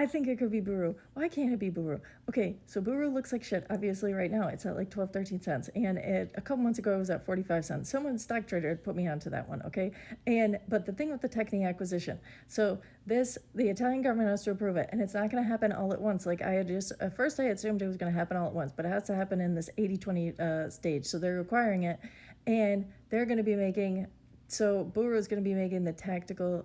I think it could be Buru. Why can't it be Buru? Okay, so Buru looks like shit, obviously, right now. It's at like 12, 13 cents. And a couple months ago, it was at 45 cents. Someone, stock trader, put me onto that one, okay? But the thing with the Techni acquisition, so the Italian government has to approve it, and it's not going to happen all at once. Like at first I assumed it was going to happen all at once, but it has to happen in this 80-20 stage. So they're requiring it, and they're going to be making, so Buru is going to be making the tactical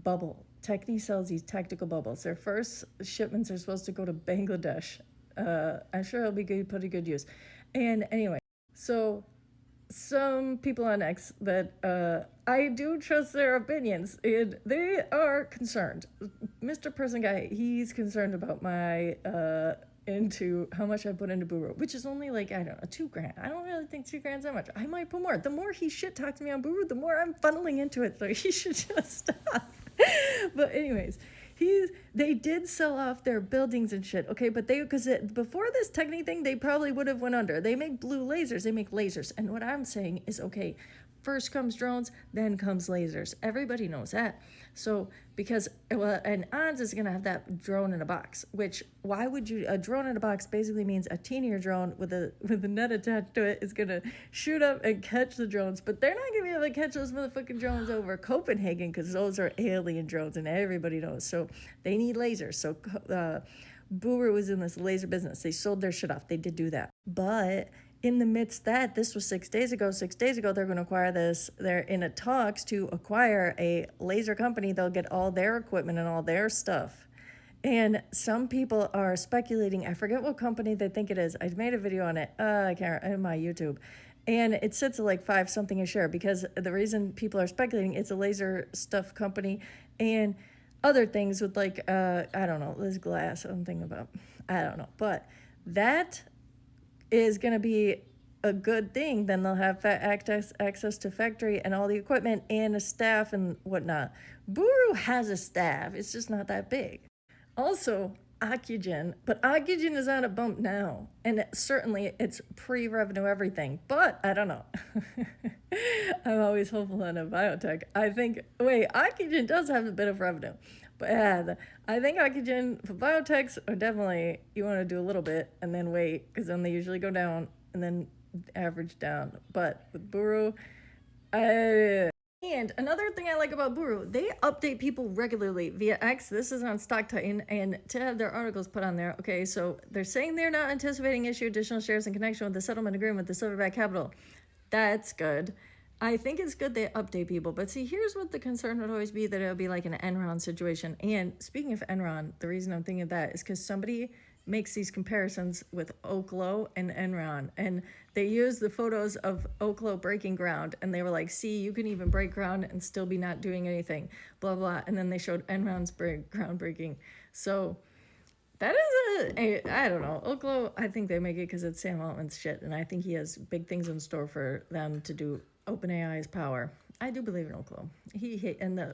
bubble. Techni sells these tactical bubbles. Their first shipments are supposed to go to Bangladesh. I'm sure it'll be pretty good use. And anyway, so some people on X that I do trust their opinions, and they are concerned. Mr. Person Guy, he's concerned about my into how much I put into Buru, which is only like, I don't know, $2,000. I don't really think $2,000's that much. I might put more. The more he shit talks me on Buru, the more I'm funneling into it. So he should just stop. But anyways, they did sell off their buildings and shit, okay? But before this Techni thing, they probably would have went under. They make blue lasers. They make lasers. And what I'm saying is, okay, first comes drones, then comes lasers. Everybody knows that. So and ONS is gonna have that drone in a box. Which a drone in a box basically means a teenier drone with a net attached to it is gonna shoot up and catch the drones. But they're not gonna be able to catch those motherfucking drones over Copenhagen because those are alien drones and everybody knows. So they need lasers. So Buru was in this laser business. They sold their shit off. They did do that, but in the midst that this was 6 days ago, they're going to acquire this. They're in a talks to acquire a laser company. They'll get all their equipment and all their stuff. And some people are speculating. I forget what company they think it is. I made a video on it. I can't, in my YouTube. And it sits at like 5 something a share because the reason people are speculating, it's a laser stuff company and other things with like, I don't know, this glass I'm thinking about. I don't know. But that is going to be a good thing. Then they'll have access to factory and all the equipment and a staff and whatnot. Buru has a staff. It's just not that big. Also, Ocugen, but Ocugen is on a bump now, and certainly it's pre-revenue everything, but I don't know. I'm always hopeful on a biotech. Ocugen does have a bit of revenue, but I think Ocugen for biotechs are definitely, you want to do a little bit and then wait, because then they usually go down and then average down. But with Buru, and another thing I like about Buru, they update people regularly via X. This is on Stock Titan, and to have their articles put on there. Okay, so they're saying they're not anticipating issue additional shares in connection with the settlement agreement with the Silverback Capital. That's good. I think it's good they update people. But see, here's what the concern would always be, that it'll be like an Enron situation. And speaking of Enron, the reason I'm thinking of that is because somebody makes these comparisons with Oklo and Enron, and they use the photos of Oklo breaking ground, and they were like, see, you can even break ground and still be not doing anything, blah blah. And then they showed Enron's groundbreaking. So that is I don't know, Oklo, I think they make it because it's Sam Altman's shit, and I think he has big things in store for them to do. OpenAI's power. I do believe in Oklo.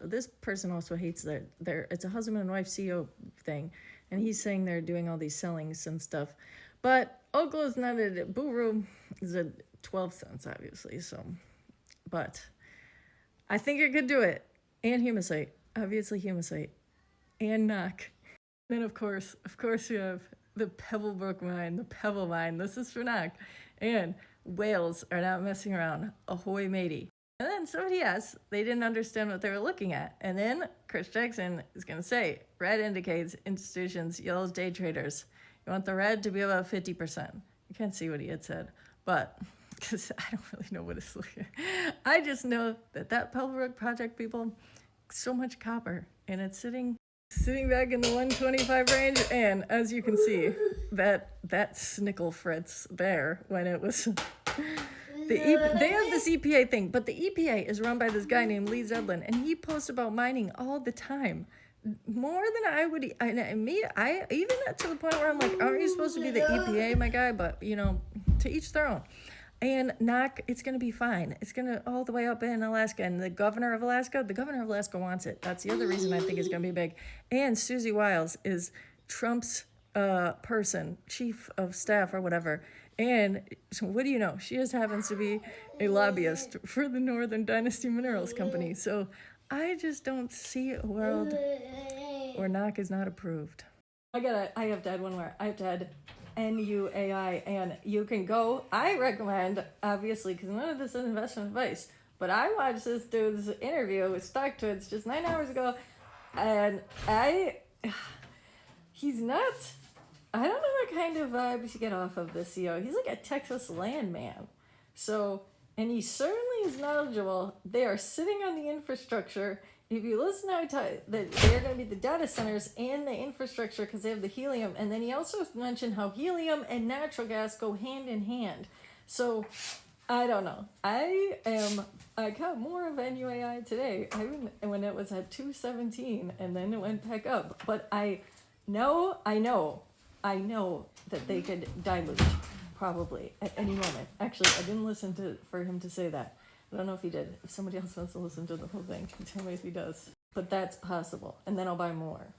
This person also hates it's a husband and wife CEO thing, and he's saying they're doing all these sellings and stuff. But Oklo is not Buru is at 12 cents, obviously. So, but I think it could do it. And Humacyte, obviously Humacyte, and Knock. Then of course you have the Pebblebrook mine, the Pebble mine. This is for Knock, and whales are not messing around. Ahoy matey. And then somebody asked, they didn't understand what they were looking at. And then Chris Jackson is going to say, red indicates institutions, yellow's day traders. You want the red to be about 50%. You can't see what he had said, but because I don't really know what it's looking at. I just know that Pebblebrook project, people, so much copper, and it's sitting back in the 125 range. And as you can see, that snickle fritz there when it was they have this EPA thing, but the EPA is run by this guy named Lee Zedlin, and he posts about mining all the time, more than I would. I even to the point where I'm like, aren't you supposed to be the EPA, my guy? But to each their own. And it's going to be fine. It's going to all the way up in Alaska. And the governor of Alaska wants it. That's the other reason I think it's going to be big. And Susie Wiles is Trump's person, chief of staff or whatever. And so what do you know? She just happens to be a lobbyist for the Northern Dynasty Minerals Company. So I just don't see a world where NOC is not approved. I have to add one more. I have to add NUAI, and you can go. I recommend, obviously, because none of this is investment advice, but I watched this dude's interview with StockTwits just 9 hours ago, and he's nuts. I don't know what kind of vibes you get off of this CEO. He's like a Texas landman. So, and he certainly is knowledgeable. They are sitting on the infrastructure. If you listen to how he talk, that they're going to be the data centers and the infrastructure because they have the helium. And then he also mentioned how helium and natural gas go hand in hand. So, I don't know. I got more of NUAI today. When it was at 217 and then it went back up. But I know that they could dilute probably at any moment. Actually, I didn't listen for him to say that. I don't know if he did. If somebody else wants to listen to the whole thing, tell me if he does. But that's possible. And then I'll buy more.